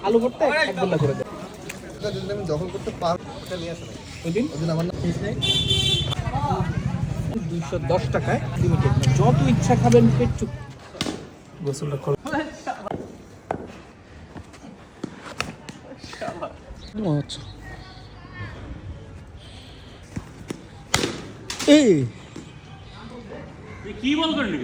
আলু ভর্তা একদম করে দেয়। আমি দখল করতে পারবো ওই দিন আমার না 210 টাকায় লিমিটেড, যত ইচ্ছা খাবেন পেট চুপ। গোসল কি বল করলি?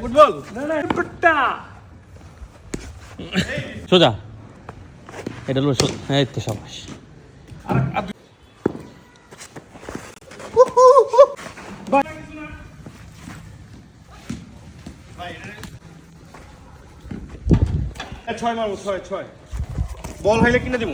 ফুটবল সোজা এটা হলো এই তো সাবাস। ছয় মারবো, ছয় বল হইলে কিনে দিব।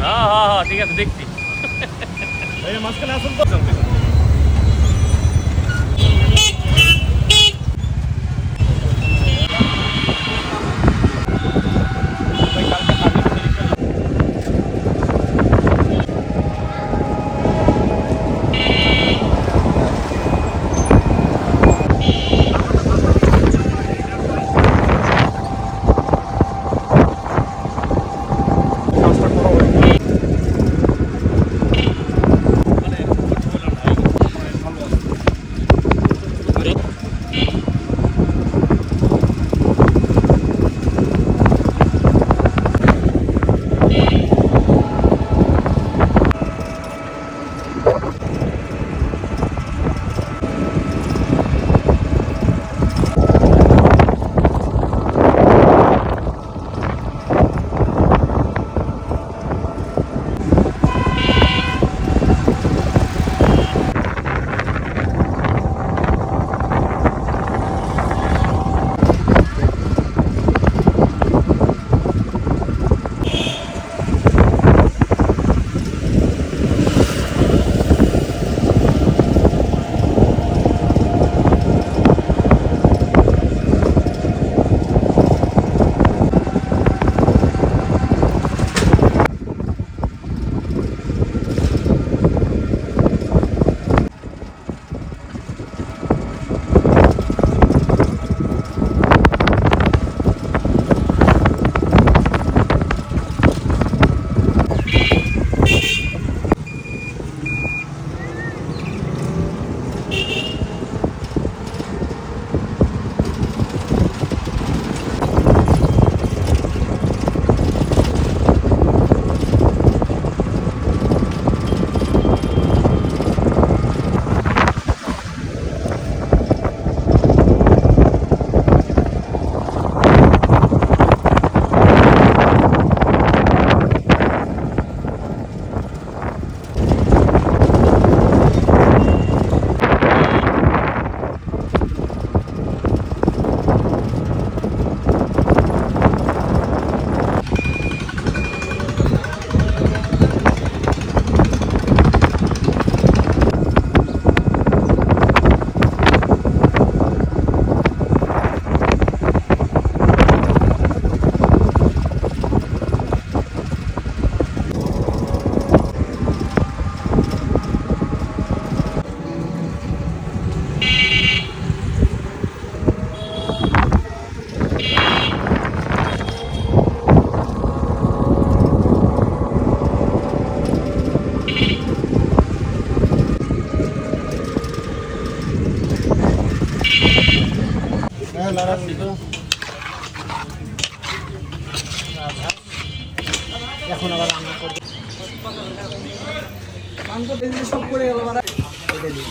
হ্যাঁ ঠিক আছে দেখছি। মাঝখানে আসুন তো। এখন আবার রান্না করবো। মাংস তেল সব করে গেল মারা। এটা দিই।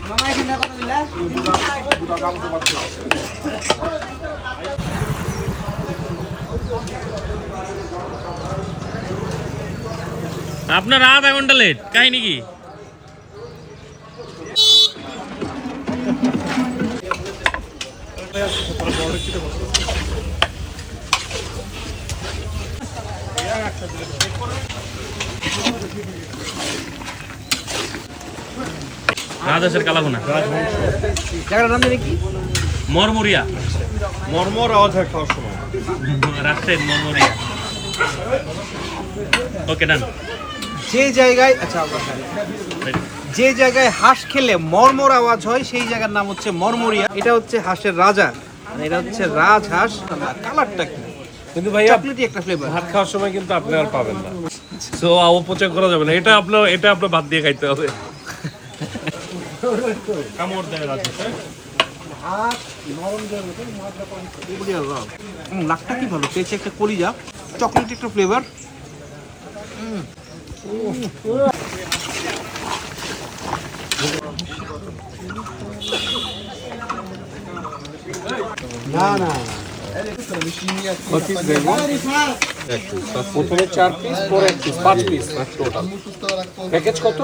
মামা এখানে কত দিলা? আপনার আধা ঘন্টা লেট, কাহিনী কি? রাজহাঁসের কালাভুনা, জায়গাটার নাম জানি কি? মরমরিয়া, মর্মর আওয়াজ হয় খাওয়ার সময়। রাজশাহীর মরমরিয়া। ওকে ডান। যে জায়গায় আচ্ছা যে জায়গায় হাঁস খেলে মরমর আওয়াজ হয় সেই জায়গার নাম হচ্ছে মরমরিয়া। এটা হচ্ছে হাঁসের রাজা, মানে এটা হচ্ছে রাজহাঁস। কালারটা কি কিন্তু ভাইয়া চকলেটি একটা ফ্লেভার। ভাত খাওয়ার সময় কিন্তু আপনি আর পাবেন না, সো অপচয় করা যাবে না। এটা আপনার ভাত দিয়ে খাইতে হবে। কামড় দেয় রাজহাঁস। লাকটা কি ভালো পেয়েছে, একটা কলিজা, চকলেটি একটা ফ্লেভার। না না প্রথমে 4 পিস, পরে 1 পিস, 5 পিস টোটাল। প্যাকেজ কত?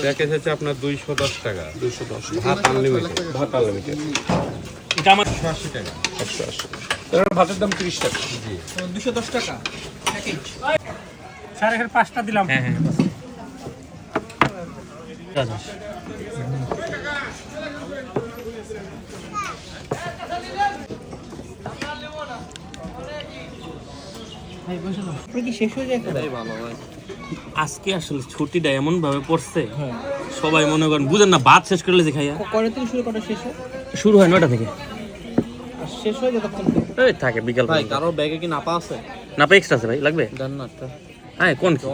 প্যাকেজ হচ্ছে আপনার 210 টাকা, 210 ভাত আনলিমিটেড, ভাত আনলিমিটেড এটা আমার 180 টাকা। 180। এর ভাতের দাম 30 টাকা। 210 টাকা প্যাকেজ। হ্যাঁ হ্যাঁ রাজহাঁস। আপনি কি শেষ হয়ে যায় একটা? আজকে আসলে ছুটিটা এমন ভাবে পড়ছে, সবাই মনে করেন বুঝেন না, ভাত শেষ করলে যে খাইয়া কয়টা থেকে শুরু করা শেষ হয়? শুরু হয় 9টা থেকে, আর শেষ হয় যতক্ষণ? এই থাকে বিকাল ভাই পর্যন্ত। কারো ব্যাগে কি নাপা আছে? না পা এক্সট্রা আছে ভাই, লাগবে? দেন না একটা। হ্যাঁ কোন কি?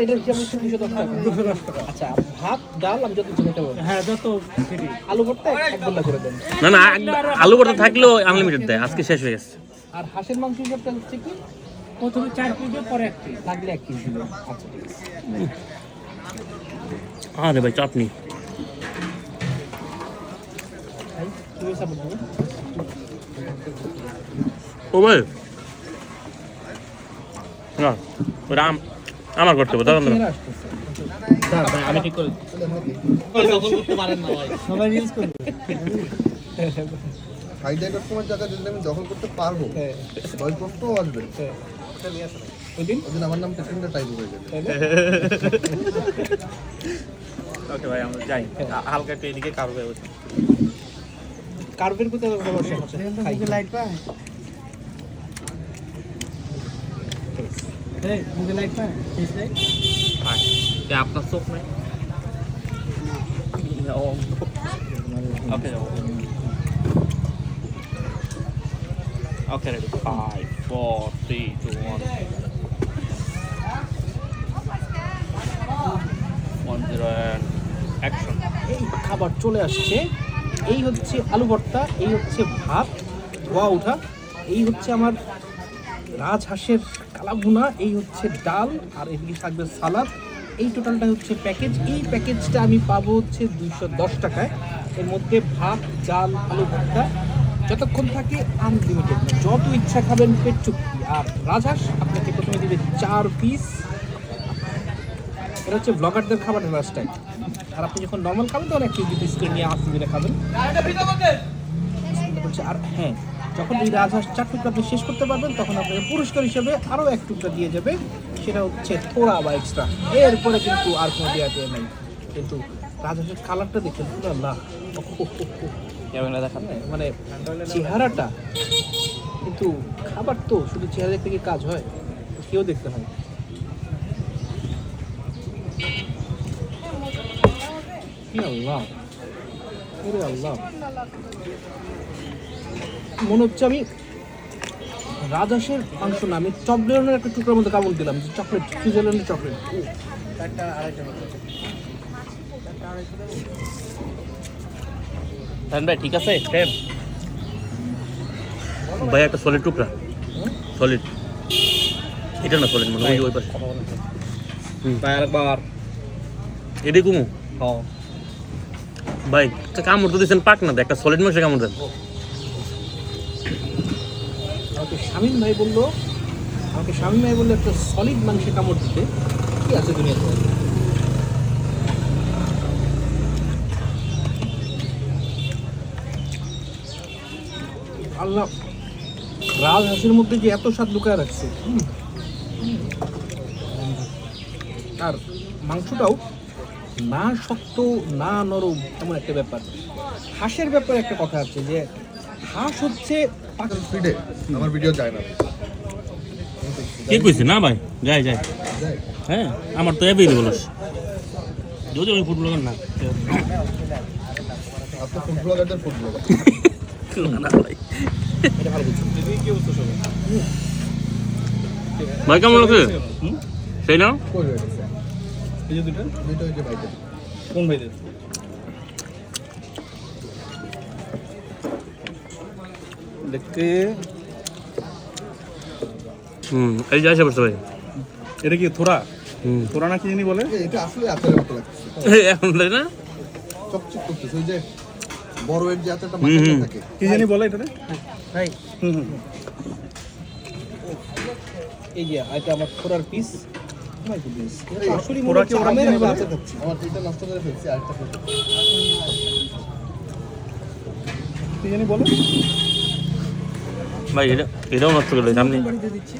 এটা হচ্ছে আমার 210 টাকা। 210 টাকা। আচ্ছা ভাত ডাল আমি যত চিনি বলবো। হ্যাঁ যত আলু ভর্তা এক গোল্লা করে দেন। না না আলু ভর্তা থাকলেও আনলিমিটেড দেয়, আজকে শেষ হয়ে গেছে। আর হাঁসের মাংস হিসাবটা হচ্ছে কি? প্রথমে 4 পিস পরে 1 পিস লাগলে 1 পিস দিবেন। আচ্ছা ঠিক আছে। আরে ভাই চাটনি ভাই তুমি সাপোর্ট দিবেন। ও ভাই না ওটা আমার করতে হবে, দাঁড়ান দাঁড়ান। আমি ঠিক করে পারেন না ভাই, সবাই রিলস করবে। হাইড্রাইটার তোমার জায়গা যদি আমি দখল করতে পারবো, বয়কটও আসবে। ওদিন ওদিন আমার নাম টেকনিকটা টাইপ হয়ে যাবে। ওকে ভাই আমরা যাই, হালকা একটু এদিকে কার্ভে হচ্ছে। কার্ভের কোথায় সমস্যা আছে? খাই লাইট পায়। এই মুভি লাইট পায়, ফেস লাইট পায়। তে আপনার চোখ নাই? ওকে ওকে রেডি 5 4 3 2 1 অ্যাকশন। এই খাবার চলে আসছে। এই হচ্ছে আলু ভর্তা, এই হচ্ছে ভাত ধোয়া ওঠা, এই হচ্ছে আমার রাজহাঁসের কালাভুনা, এই হচ্ছে ডাল, আর এদিকে থাকবে সালাদ। এই টোটালটা হচ্ছে প্যাকেজ। এই প্যাকেজটা আমি পাবো হচ্ছে 210 টাকায়। এর মধ্যে ভাত ডাল আলু ভর্তা যতক্ষণ থাকে আনলিমিটেড, যত ইচ্ছা খাবেন পেট চুক্তি। আর রাজহাঁস আপনাকে প্রথমে দিবে 4 পিস। এটা হচ্ছে ব্লগারদের খাবার লাস্ট টাইম। আর আপনি যখন নর্মাল খাবেন তখন 1 পিস করে নিয়ে আসতে দিলে খাবেন। আর হ্যাঁ, যখন এই রাজহাঁস 4 টুকরা আপনি শেষ করতে পারবেন তখন আপনাকে পুরস্কার হিসেবে আরও 1 টুকরা দিয়ে যাবে, সেটা হচ্ছে থোড়া বা এক্সট্রা। এরপরে কিন্তু আর কোনো দেওয়া দেওয়া নেই। কিন্তু রাজহাঁসের কালারটা দেখুন, পুরো লাল, দেখান মানে চেহারাটা। কিন্তু খাবার তো শুধু চেহারা দেখতে কি কাজ হয়? কেউ দেখতে হয়। কি আল্লাহ, ওরে আল্লাহ, মনে হচ্ছে আমি রাজহাঁসের মাংস না, আমি চকলেটের একটা টুকরার মধ্যে কামড় দিলাম, যে চকলেট, সুইজারল্যান্ডের চকলেট। ভাই ঠিক আছে ভাই, একটা সলিড টুকরা, সলিড, এটা না সলিড মানে ওই পাশে ভাই আরেকবার। এটাই কুমু ভাই, কামড় তো দিচ্ছেন পাক না, একটা সলিড মাংসে কামড় দেন। আমাকে শামীম ভাই বললো একটা সলিড মাংসে কামড় দিতে, কি আছে দুনিয়াতে? আল্লাহ, রাজহাঁসের মধ্যে যে এত স্বাদ লুকায় রাখছে। আর মাংসটাও না শক্ত না নরম, এমন একটা ব্যাপার। হাঁসের ব্যাপারে একটা কথা আছে যে হাঁস হচ্ছে স্পিডে আমার ভিডিও যায় না। কে কইছে না ভাই? যাই যাই, হ্যাঁ আমার তো এবেই বলস, যদি আমি ফুটবল না আপনার ফুড ব্লগারদের ফুড ব্লগার। না ভাই, ভাই কেমন লাগছে? সেই না কই হয়ে গেছে এই যে দুটো ওই যে বাইকে। কোন ভাইদের? দেখতে এই যাই বসতে ভাই, এটা কি থোড়া? থোড়া না কি জানি বলে? এটা আসলে আচারের মতো লাগছে, এখন তাই না? চকচক করতেছে। ওই যে বড় এর যে আচারটা মাথায় থাকে, কি জানি বলে এটাতে? ভাই এই যে এটা আমার ফোরার পিস। আসলে ওরা কি ওরা জানি বলে? আচার খাচ্ছি। আমার এটা নষ্ট করে ফেলছি, আরেকটা ফেলছি। কি জানি বলে? ভাই এটাও নষ্ট করে সামনে। বাড়িতে দিচ্ছি,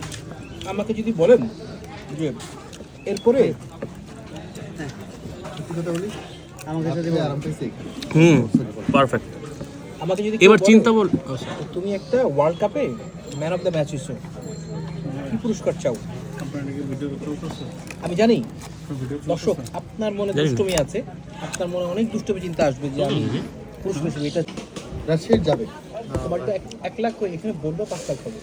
আমাকে যদি বলেন যে এরপরে কথা বলি, আমাকে যদি আরাম পেয়েছি। পারফেক্ট। আমাকে যদি এবার কেউ চিন্তা বলে, বল, তুমি একটা ওয়ার্ল্ড কাপে ম্যান অফ দ্য ম্যাচ হইছো, কি পুরস্কার চাও? আমি জানি দর্শক আপনার মনে জানি না। দুষ্টমি আছে, আপনার মনে অনেক দুষ্টমি চিন্তা আসবে যে আমি পুরস্কার হিসেবে এটা রাজশাহী যাবে। তোমার তো 1 লাখ করে, এখানে বলবো 5 লাখ হবে।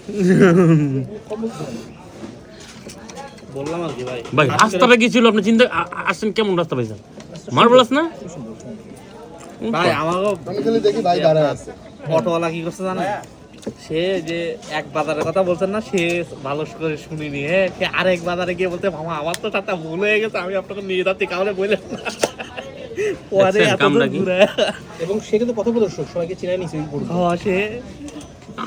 বললাম আর কি ভাই। ভাই রাস্তাটা কি ছিল আপনি চিন্তা আসছেন, কেমন রাস্তা পাইছেন? মার্বেলাস না? ভাই আমারও আমি খালি দেখি ভাই দাঁড়ায় আছে। অটোওয়ালা কি করছে জানেন? সে যে এক বাজারের কথা বলছেন না, সে ভালো করে শুনিনি। হ্যাঁ, সে আরেক বাজারে গিয়ে বলতে, মামা আমার তো টাকা ভুল হয়ে গেছে, আমি আপনাকে নিয়ে যাচ্ছি, কাউরে বললেন না। পরে দেখছেন এত কামটা দূর কি? ঘুরে এবং সে কিন্তু পথপ্রদর্শক, সবাইকে চিনাই নিছে ওই পড়বে। সে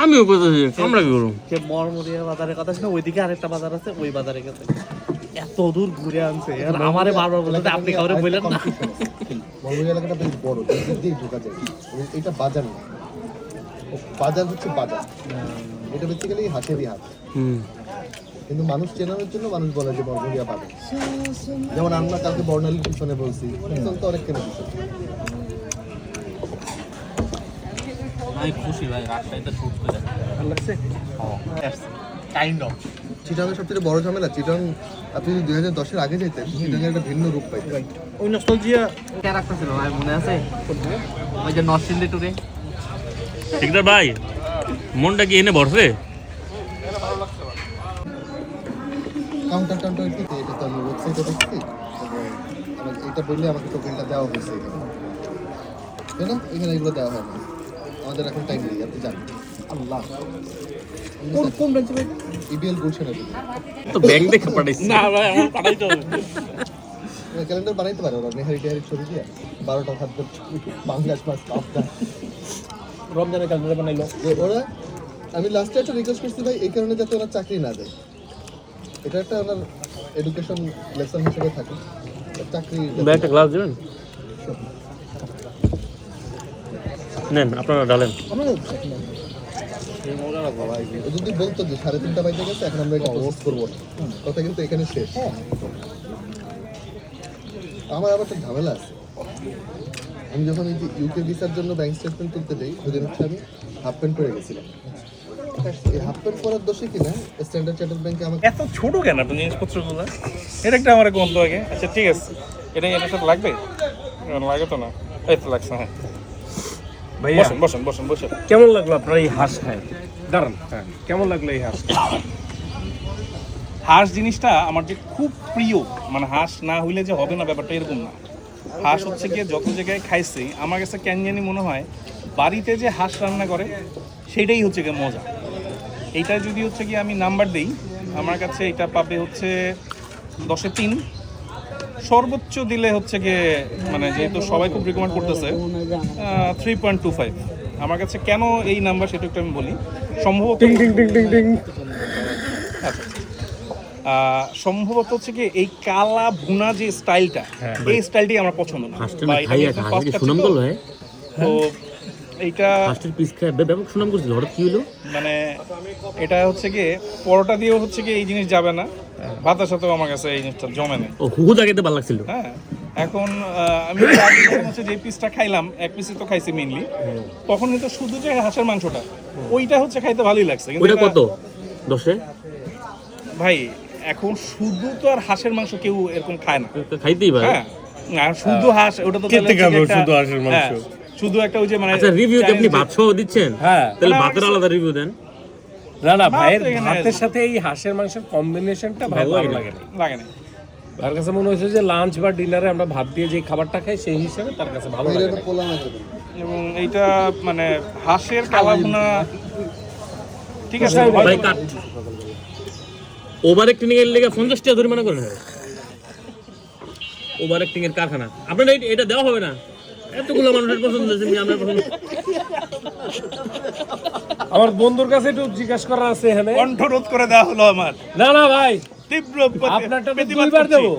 আমিও বলতেছি আমরা কি করবো? যে মরমরিয়া বাজারের কথা ছিল, ওইদিকে আরেকটা বাজার আছে, ওই বাজারে গেছে, এত দূর ঘুরে আনছে। আর আমারে বারবার বলতে, আপনি কাউরে বললেন না। বড় এলাকাটা বেশ বড়, এদিক দিয়ে ঢোকা যায়। এটা বাজার না, বাজার হচ্ছে বাজার। এটা বেসিক্যালি হাটেরই হাট, কিন্তু মানুষ চেনানোর জন্য মানুষ বলে যে বর্ণলিয়া বাজার। যেমন আমরা কালকে বর্ণালীর পিছনে বলছি, পিছন তো অনেক কেন পিছনে। আমি খুশি ভাই, রাস্তায় শুট করে ভালো লাগছে। কাইন্ড অফ চিটাংয়ের সবচেয়ে বড় ঝামেলা, চিটাং আপনি যদি 2010-এর আগে যেতেন, চিটাংয়ের একটা ভিন্ন রূপ পাইতেন। ওই নস্টালজিয়া ক্যারেক্টার ছিল ভাই, মনে আছে? ওই যে নরসিংদী টুরে ঠিকঠাক ভাই, মনটা কি এনে ভরছে? কাউন্টার টাউন্টার কি এটা তো আমি ওয়েবসাইটে দেখছি, এবং এটা বললে আমাকে টোকেনটা দেওয়া হয়েছে এখানে, তাই না? এখানে এগুলো দেওয়া হয় না, আমাদের এখন টাইম নেই, আপনি জানেন। আল্লাহ, কোন ব্রাঞ্চে ভাই? ইবিএল গুলশানের তো ব্যাংক দেখে পাঠাইছি না ভাই, আমার পাঠাইতে হবে। ক্যালেন্ডার বানাইতে পারে ওরা, নেহারি টেহারি ছবি দিয়ে 12টা ভাত বাংলাদেশ মাস পাঁচটা রমজানের ক্যালেন্ডার বানাইলো। যে ওরা, আমি লাস্টে একটা রিকোয়েস্ট করছি ভাই, এই কারণে যাতে ওরা চাকরি না দেয়, এটা একটা ওনার এডুকেশন লেসন হিসেবে থাকে, চাকরি ভাই একটা গ্লাস দেবেন? নেন আপনারা ডালেন। ও যদি বলতো যে 3:30 বাজে গেছে, এখন আমরা এটা প্রসেস করবো না, কথা কিন্তু এখানে শেষ। আমার আবার একটা ঝামেলা আছে, আমি যখন এই যে ইউকে ভিসার জন্য ব্যাংক স্টেটমেন্ট তুলতে যাই, ওই দিন হচ্ছে আমি হাফ প্যান্ট পরে গেছিলাম, এই হাফ প্যান্ট পরার দোষে কিনা স্ট্যান্ডার্ড চার্টার্ড ব্যাংকে আমাকে এত ছোট কেন আপনার জিনিসপত্রগুলো? এটা একটা আমার গন্ধ আগে। আচ্ছা ঠিক আছে, এটার সাথে লাগবে? লাগে তো না, এই তো লাগছে। হ্যাঁ ভাইয়া বসেন বসেন বসেন বসেন। কেমন লাগলো আপনার এই হাঁস খায়? দাঁড়ান, হ্যাঁ কেমন লাগলো এই হাঁস? হাঁস জিনিসটা আমার যে খুব প্রিয়, মানে হাঁস না হইলে যে হবে না ব্যাপারটা এরকম না। হাঁস হচ্ছে গিয়ে যত জায়গায় খাইছি আমার কাছে কেন জানি মনে হয় বাড়িতে যে হাঁস রান্না করে সেটাই হচ্ছে গিয়ে মজা। এইটা যদি হচ্ছে গিয়ে আমি নাম্বার দিই, আমার কাছে এটা পাবে হচ্ছে 10-এ 3, সর্বোচ্চ দিলে হচ্ছে গিয়ে মানে যেহেতু সবাই খুব রিকমেন্ড করতেছে 3.25। আমার কাছে কেন এই নাম্বার সেটা একটু আমি বলি। সম্ভবত টিং টিং টিং টিং টিং। সম্ভবত হচ্ছে কি এই কালা ভুনা যে স্টাইলটা, এই স্টাইলটি আমার পছন্দ না। বা এটা যেহেতু fast সুনাম ছিল, করলো, হ্যাঁ তো এইটা ফার্স্টের পিস খায় ব্যাপক সুনাম করছিল। হঠাৎ কি হলো? মানে এটা হচ্ছে কি পরোটা দিয়েও হচ্ছে কি এই জিনিস যাবে না, ভাতের সাথেও আমার কাছে এই জিনিসটা জমে নেই। ও হুহু জায়গাতে ভালো লাগছিল। হ্যাঁ এখন আমি আগে যখন হচ্ছে যে পিসটা খাইলাম, এক পিসই তো খাইছি মেইনলি, তখন কিন্তু শুধু যে হাঁসের মাংসটা ওইটা হচ্ছে খাইতে ভালোই লাগছে। কিন্তু ওইটা এটা- কত? 10-এ? ভাই এখন শুধু তো আর হাঁসের মাংস কেউ এরকম খায় না। খাইতেই পারে। হ্যাঁ আর শুধু হাঁস ওটা তো খেতে তাহলে হচ্ছে খাবে একটা- শুধু হাঁসের মাংস? হ্যাঁ, শুধু একটা ওই যে মানে আচ্ছা, রিভিউ কি আপনি Chinese- ভাত সহ দিচ্ছেন? হ্যাঁ। তাহলে না, ভাতের আলাদা রিভিউ দেন। না না, ভাইয়ের তো এখানে ভাতের আছে। সাথে এই হাঁসের মাংসের কম্বিনেশনটা ভাই ভালো লাগে না। লাগে না। তার কাছে মনে হয়েছে যে লাঞ্চ বা ডিনারে আমরা ভাত দিয়ে যে খাবারটা খাই সেই হিসেবে তার কাছে ভালো লাগে না। পোলা না দেবেন এবং এইটা মানে হাঁসের কালাভুনা ঠিক আছে ভাই হয়তো- কাট। ওভার অ্যাক্টিং এর লেগে 50 টাকা জরিমানা করেন। ওভার অ্যাক্টিং এর কারখানা। আপনার এটা দেওয়া হবে না। এতগুলো মানুষের পছন্দ হয়েছে, আমরা পছন্দ। আমার বন্ধুর কাছে একটু জিজ্ঞাসা করার আছে এখানে। কণ্ঠরোধ করে দেওয়া হলো আমার। না না ভাই, তীব্র আপনারটা তো প্রতিবাদ দুইবার করছি। দেবো।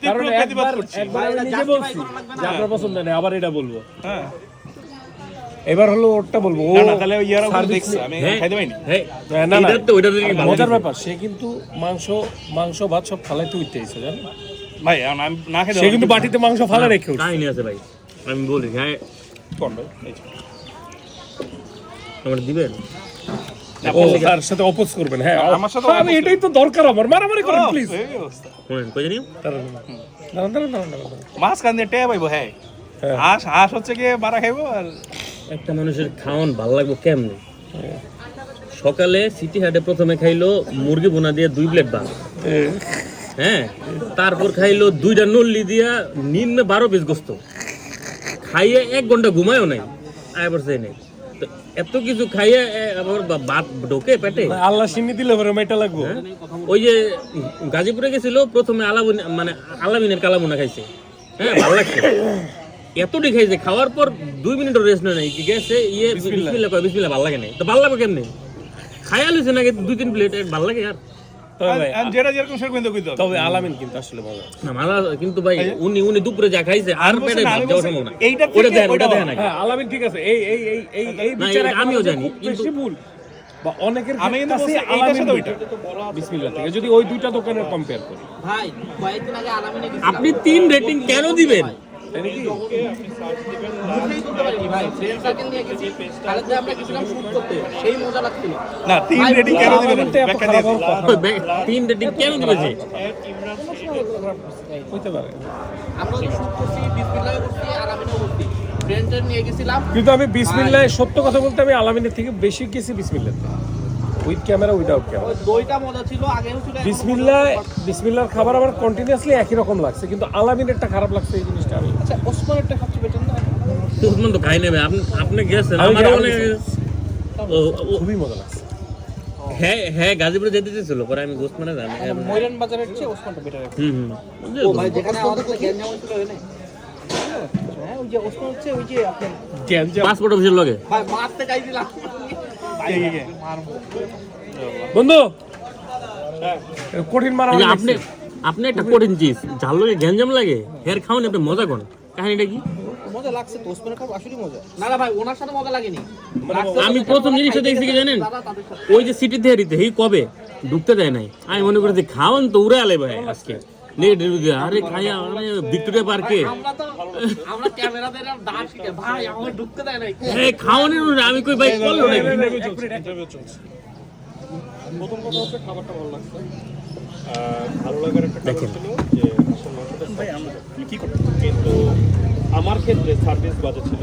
তীব্র কারণ প্রতিবাদ একবার করছি। একবার আমি নিজে বলছি যে আপনার পছন্দ নেই, আবার এটা বলবো। হ্যাঁ এবার হলো ওরটা বলবো। ও না, না, তাহলে ওই ইয়ারা ওগুলো service দেখছে, আমি হ্যাঁ, খাইতে পাইনি। হ্যাঁ, না না, এইটার তো ওইটার থেকে ভালো মজার লাগছে। ব্যাপার সে কিন্তু মাংস ভাত সব ফালাইতে উঠতেছে জানেন। ভাই এখন আমি না খেতে সে কিন্তু বাটিতে মাংস ফালা রেখে উঠছে। কাহিনী আছে ভাই, আমি বলি। হ্যাঁ, কোন ভাই এই যে। আমার দিবেন। ও তার সাথে অপোজ করবেন। হ্যাঁ আমার সাথে আমি এটাই তো দরকার আমার, মারামারি করেন প্লিজ। এই অবস্থা। শুনেন, কই জানি? মাছ কান দিয়ে টেয়া পাইবো। হ্যাঁ হাঁস হাঁস হচ্ছে গিয়ে বাড়া খাইবো আর একটা মানুষের খাওয়ান ভালো লাগবে কেমনে? সকালে সিটি হাটে প্রথমে খাইলো মুরগি বোনা দিয়ে 2 প্লেট ভাত, হ্যাঁ, তারপর খাইলো 2টা নল্লি দিয়া নিম্নে 12 পিস গোস্ত, খাইয়ে 1 ঘন্টা ঘুমায়ও নাই, আবার সেই নাই। তো এত কিছু খাইয়ে আবার ভাত ঢোকে পেটে? আল্লাহ সিন্নি দিলে পরে মেটা লাগবো। হ্যাঁ? ওই যে গাজীপুরে গেছিল, প্রথমে আলামিনের কালামুনা খাইছে, হ্যাঁ ভালো লাগছে, এতটি খাইছে, খাওয়ার পর 2 মিনিটও রেস্ট নেয় নাই, গেছে বিসমিল্লাহ কয়, বিসমিল্লাহ ভালো লাগে নাই। তো ভালো লাগবে কেমনে? খাইয়া লইছে নাকি 2-3 প্লেট, ভালো লাগে আর? তবে ভাই, আর যেটা যেরকম সেরকম কিন্তু কইতে হবে। তবে আলামিন কিন্তু আসলে মজা। না মালা, কিন্তু ভাই উনি দুপুরে যা খাইছে আর আমি বলছি পেটে না, ভাত আমি যাওয়ার বলছি, সম্ভব না। এইটা ওটা থেকে দেন, ওটা ওইটা দেন আগে। হ্যাঁ আলামিন ঠিক আছে। এই না, বিচারে এটা আমিও জানি, খুব বেশি কিন্তু ভুল বা অনেকের আমি কিন্তু কাছে বলছি এইটার আলামিন সাথে দুইটা বিসমিল্লাহ থেকে যদি ওই দুইটা দোকানের কম্পেয়ার করি। ভাই কয়েকদিন আগে আলামিনে গেছিলাম। আপনি 3 রেটিং কেন দিবেন? মুখেই তুলতে পারিনি ভাই, ফ্রেন্ড সার্কেল নিয়ে গেছি, কালকে আমরা গেছিলাম শুট করতে, সেই মজা লাগছিল। না 3 রেটিং কেন দিবেন? আলামিন তো এত ব্যাখ্যা খারাপ দিয়ে হওয়ার কথা 3 রেটিং কেন দিবেছে? হইতে পারে। আমরা তো শুট করছি, বিসমিল্লাহ করছি, আলামিনেও করছি, ফ্রেন্ডদের নিয়ে গেছিলাম। কিন্তু আমি বিসমিল্লাহ সত্য কথা বলতে আমি আলামিনের থেকে বেশি গেছি বিসমিল্লাহ, উইথ ক্যামেরা উইদাউট ক্যামেরা। ওই দইটা মজা ছিল, আগেও ছিল, বিসমিল্লাহর খাবার আমার কন্টিনিউয়াসলি একই রকম লাগছে, কিন্তু আলামিনেরটা খারাপ লাগছে এই জিনিসটা আমি। আচ্ছা ওসমানেরটা সবচেয়ে বেটার না? তো উসমান তো খাই নেবে, আপনি গেছেন, আমি আমারও আমি অনেক খুবই মজা লাগছে। হ্যাঁ হ্যাঁ, গাজীপুরে যেতে চেয়েছিল, পরে আমি গোসমানে যাই। ময়রান বাজারের চেয়ে ওসমানটা বেটার। হুম। ও ভাই যেখানে আমাদের সাথে গ্যাঞ্জাম হয়েছিল ওই নাই? হ্যাঁ ওই যে ওসমান হচ্ছে ওই যে আপনার গ্যাঞ্জাম। পাসপোর্ট অফিসের লগে ভাই মারতে চাইছিলাম। বন্ধু কঠিন মারা এই যে আপনি একটা কঠিন চিজ যার লগে গ্যাঞ্জাম লাগে, হের খাওয়ান আপনি মজা করেন, কাহিনীটা কি? মজা লাগছে তো, ওসমানের খাবার আসলে মজা। না না ভাই ওনার সাথে মজা লাগেনি। আমি প্রথম জিনিসটা দেখছি কি জানেন, ওই যে সিটি থেয়ারিতে এই কবে ঢুকতে দেয় নাই, আমি মনে করি খাওয়ান তো উড়ে আলে ভাই আজকে নেট রিভিউ, আরে খাইয়া ভিক্টোরিয়া পার্কে আমরা তো আমরা ক্যামেরাতে দাঁড় শিখে ভাই আমাকে ঢুকতে দেয় নাই এই খাওয়ানোর অনুযায়ী আমি কই ভাই করলো নাকি প্রথম কথা হচ্ছে খাবারটা ভালো লাগছে ভালো লাগার একটা কারণ ছিল যে আসল মাংসটা ভাই আমরা কি করতে কিন্তু আমার ক্ষেত্রে সার্ভিস বাজে ছিল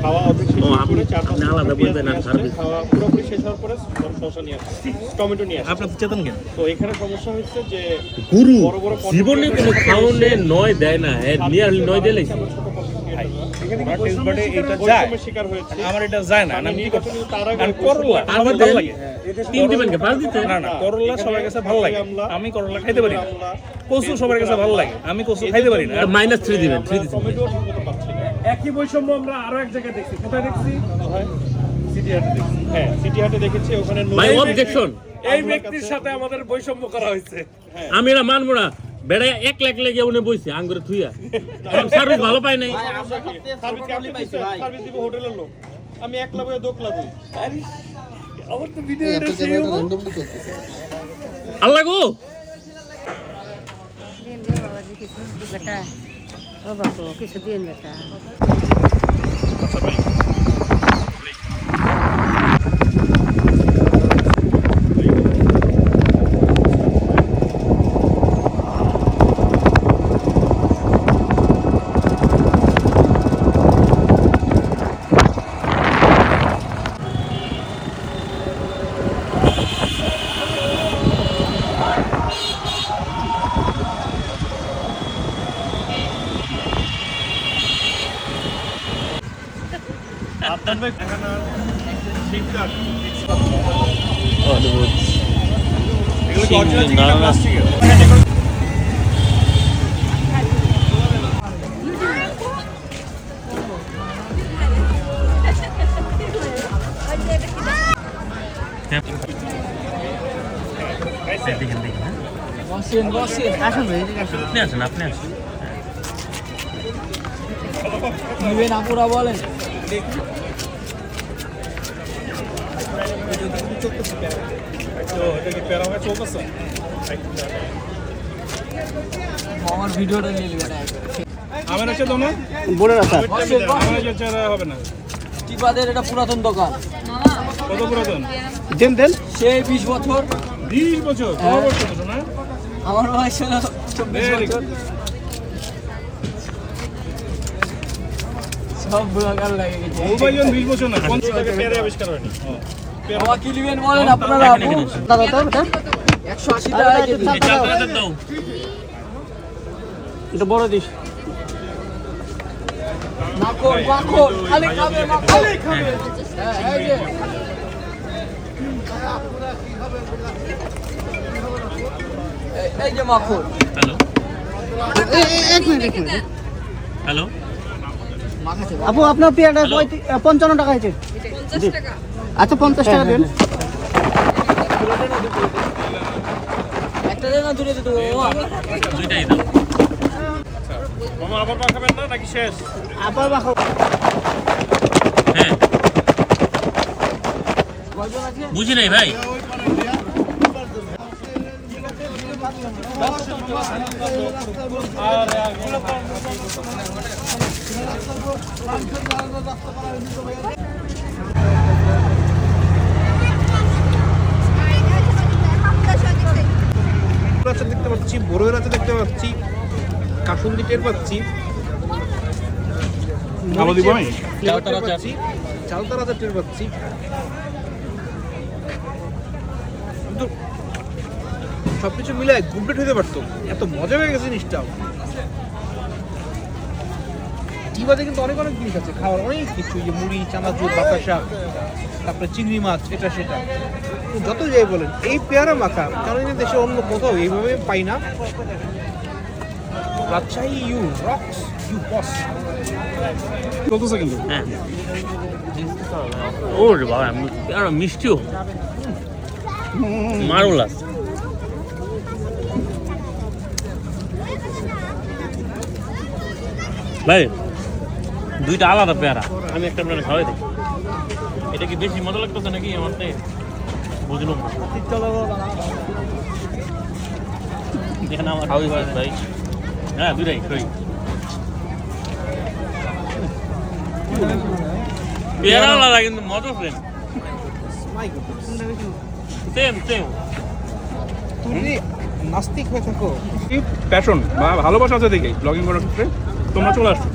খাওয়া অর্ধেক শেষ হওয়ার পরে 4-5 আলাদা বলবেন না সার্ভিস খাওয়া পুরোপুরি শেষ হওয়ার পরে শসা নিয়ে আসছে টমেটো নিয়ে আসছে আপনার চেতন কেন তো এখানে সমস্যা হচ্ছে যে গুরু বড় বড় জীবনে কোনো খাওয়ানে নয় দেয় না নিয়ে আসলে নয় দিলেই এটা যায় শিকার হয়েছে আমার এটা যায় না আমি কি করতে তার আর করলা আমার ভালো লাগে তিন দিবেন কে পাঁচ দিতে না করলা সবার কাছে ভালো লাগে আমি করলা খাইতে পারি না কচু সবার কাছে ভালো লাগে আমি কচু খাইতে পারি না -3 দিবেন 3 দিবেন টমেটো ঠিক মতো পাচ্ছি না একই বৈষম্য আমরা আরো এক জায়গায় দেখছি কোথায় দেখছি সিটি হাটে দেখছি হ্যাঁ সিটি হাটে দেখেছি ওখানে মাই অবজেকশন এই ব্যক্তির সাথে আমাদের বৈষম্য করা হয়েছে আমি এটা মানবো না বেড়া 1 লাখ লেগে উনি বইছে আঙ্গুরে থুইয়া সার্ভিস ভালো পাই নাই সার্ভিস দিব হোটেলের লোক আমি একলা বইয়া দোকলা বই আমার তো ভিডিও একটা ক্যামেরাটা র্যান্ডমলি চলতেছে আল্লাহ গো দিন দে বাবা জি কিছু বেটা ও বাবা কিছু দিন বেটা আপনার ভাই এখানে ঠিকঠাক এগুলো কি অরিজিনাল চিকেন না প্লাস্টিকের আপনি আছেন তো এটা কি প্যারা হয়ে চলতেছে আমার ভিডিওটা নিয়ে নেবেন আমার আছে তো না বলে রাখা আমার আছে চেহারা হবে না টিপাদের এটা পুরাতন দোকান কত পুরাতন দেন সেই 20 বছর 20 বছর কত বছর তো না আমার বয়স হলো 24 Very বছর সব বুড়াকাল লাগে গেছে ও ভাইজন 20 বছর না 50 টাকা পেয়ারে আবিষ্কার হয়নি বাবা কি নেবেন বলেন আপনারা দাদা তো এটা 180 টাকা কেজি দাও এটা বড় দিস মাখন খালি খাবে খালি খাবে এই যে এই যে মাখন হ্যালো এক মিনিট হ্যালো আপু আপনার পেয়ারটা 55 টাকা হয়েছে আচ্ছা 50 টাকা দেন একটা দেন না দূরে দিতে দুইটাই দাও মামা আবার পাখাবেন না নাকি শেষ আবার বাখো হ্যাঁ বুঝি নাই ভাই আচার দেখতে পাচ্ছি, বড়ের আচার দেখতে পাচ্ছি, কাসুন্দি টের পাচ্ছি, চালতার আচার টের পাচ্ছি। কিন্তু সবকিছু মিলে কমপ্লিট হতে পারতো, এত মজা হয়ে গেছে জিনিসটা। টিবাতে কিন্তু অনেক অনেক জিনিস আছে খাওয়ার, অনেক কিছু, যে মুড়ি, চানাচুর, বাতাসা, তারপরে চিংড়ি মাছ, এটা সেটা। যত যাই বলেন, এই পেয়ারা মাখা কারণ দেশে অন্য কোথাও এইভাবে পাই না। Rajshahi you rocks, you boss. চলতেছে কিন্তু হ্যাঁ ওরে বাবা আর মিষ্টিও মারুলাস ভাই দুইটা আলাদা পেয়ারা আমি একটা আপনার খাওয়াই দিই এটা কি বেশি মজা লাগতেছে নাকি আমার থেকে বুঝলাম দেখেন আমার খাওয়াই ভাই হ্যাঁ দুইটাই খাই পেয়ারা আলাদা কিন্তু মজা সেম সেম সেম। তুমি নাস্তিক হয়ে থাকো। প্যাশন বা ভালোবাসা আছে দেখে ব্লগিং করার ক্ষেত্রে তোমরা চলে আসছো।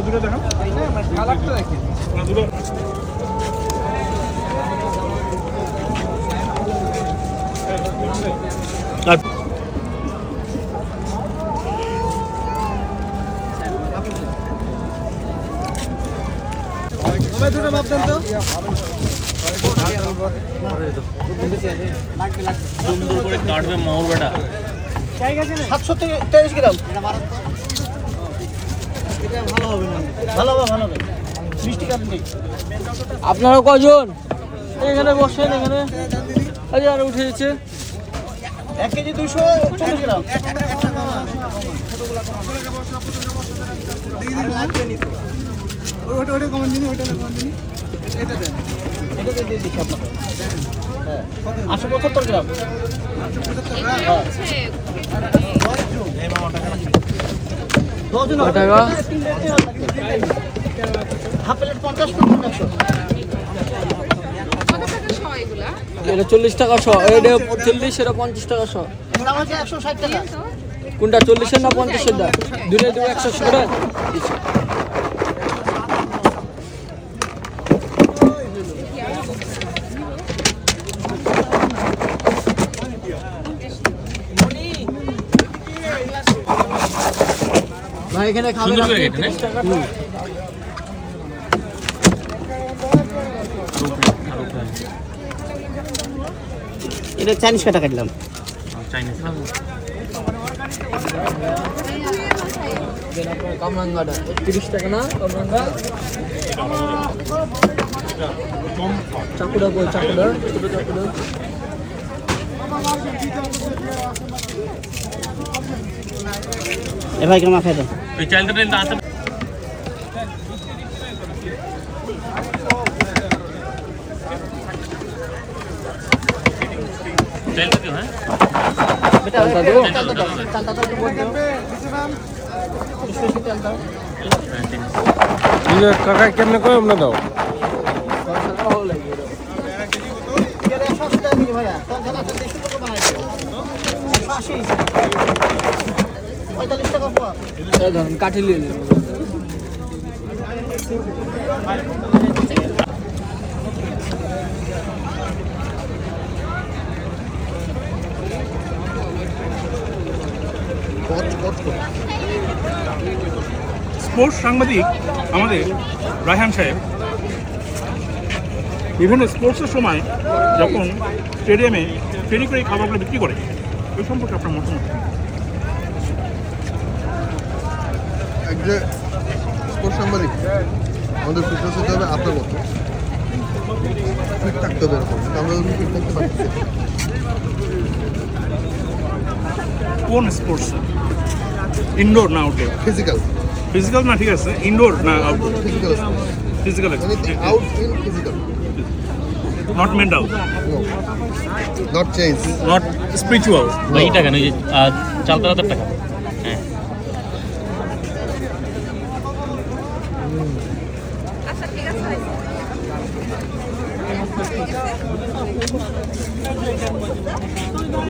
দুটো দেখান কালারটা দেখে দুটো সুন্দর করে কাটবে মহর বেটা। 723 গ্রাম। আপনারা কজন এখানে বসেন? এখানে আরে আর উঠে যাচ্ছে। 1 কেজি 240 গ্রাম। এটা দিয়ে দিচ্ছি আপনাকে। 875 গ্রাম। টাকা হাফ প্লেট 50 এটা 40 টাকা শ, এটা 40, এটা 50 টাকা শ। দাম আছে 160 টাকা। কোনটা 40 এর না 50 এর? দুটোই দেবো 180 করে। ভাই এখানে খাবেন সুন্দর করে আপনি কেটে, 30 টাকা। এটা 40 টাকা কাটলাম। চাইনিজ কামরাঙ্গাটা 30 টাকা না? কামরাঙ্গা চাকুটা বল, চাকুটা ছোট চাকুটা। এ ভাই কেমন খাইতো? ওই চাইলটা টেলটা আছে। চাইলটা দিও, হ্যাঁ চালটা দেবো? চালটা দাও, দাও। চালটা তো বল দাও। হ্যাঁ, ঠিক আছে। কাকা কেমনে কম না দাও ভালো লাগে এটা। এটা 180 টাকা কেজি ভাইয়া। তার জানা আছে 100 টাকা বানাইছে। 180 45 টাকা পোয়া। এই ধরুন কাঠি নিয়ে নিন। স্পোর্টস সাংবাদিক আমাদের রায়হান সাহেব বিভিন্ন স্পোর্টসের সময় যখন স্টেডিয়ামে ট্রেনিং করে এই খাবারগুলো বিক্রি করে এই সম্পর্কে আপনার মতামত কি? এক যে স্পোর্টস সাংবাদিক আমাদের ফিটনেস হতে হবে আপনার মতো ফিট থাকতে হবে এরকম, কিন্তু আমরা ফিট থাকতে পারছি না। কোন স্পোর্টস ইনডোর না আউটডোর? ফিজিক্যাল ফিজিক্যাল না ঠিক আছে, ইনডোর না outdoor? Physical physical anything out in physical not mental, no not change not spiritual. ভাই এই টাকা নয়, যে চালটা 1000 টাকা। হ্যাঁ